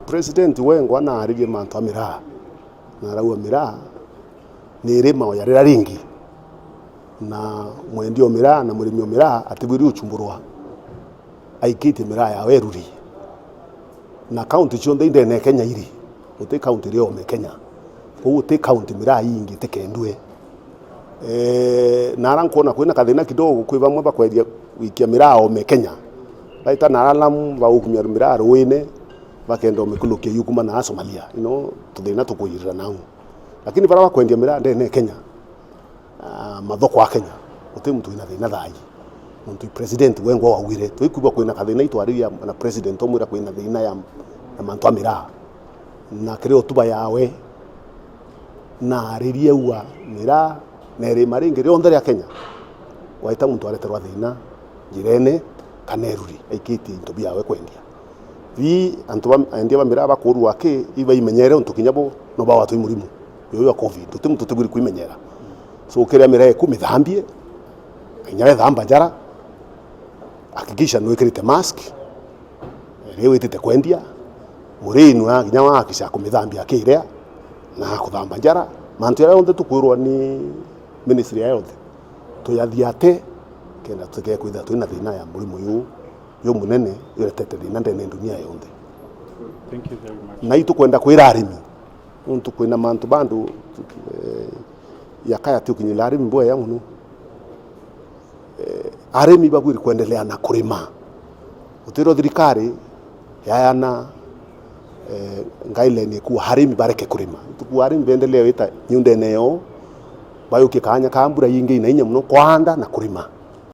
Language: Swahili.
President wengo na arige mantu miraa na rauwa miraa ni irima ya rira ringi na mwendio miraa na murimi miraa atibwiri uchumburwa aikite miraa ya weruri na county chonde indene Kenya iri uti county rio me Kenya ko uti county miraa ingi tekendwe na rankuona kwina kathina kidogo kwi bamwe bakwedia wikia miraa o me Kenya baita na alam ba ukumya miraa ruine bakenda omekulukia yukuma na Somalia tuthina tukuyirira nao lakini bara bakwendia miraa ndene Kenya mathoko wa Kenya uti mtu ina thina thai muntu president wengo wawire twikuba kwina kathina itwariria na president omwira kwina thina ya mantu miraa na kireo tuba yawe na aririe uwa miraa na iri maringi rionthe ria Kenya waita muntu areterwa thina jirene kaneruri aikiti into biawe kwendia vi antu endia miraa bakurwa ke iba imenyere untu kinyabo no ba watu murimu yo covid tuti muntu tuguri kuimenyera so ukiria miraa kumithambie kinyawe thamba njara hakikisha no ikirite mask leo itite kwendia murinu akinya wa akisha kumithambia akirea na kuthamba njara mantu ya yonthe tukwirwa ni ministry ya yonthe tuyathiate kenda tuke kwitha twina thina ya murimu yo munene iretete thina ndene dunia yonthe. Thank you very much. Na itu kwenda kwira arimi untu kwina mantu bandu yakaya tukinyila arimi mboya muno arimi bagwiri kuendelea na kurima utiro thirikari yana guideline ku harimi bareke kurima tuku arimi bendelee wita nyunde neo bayo kikanya kambura yingi ina inya muno kwanda na kurima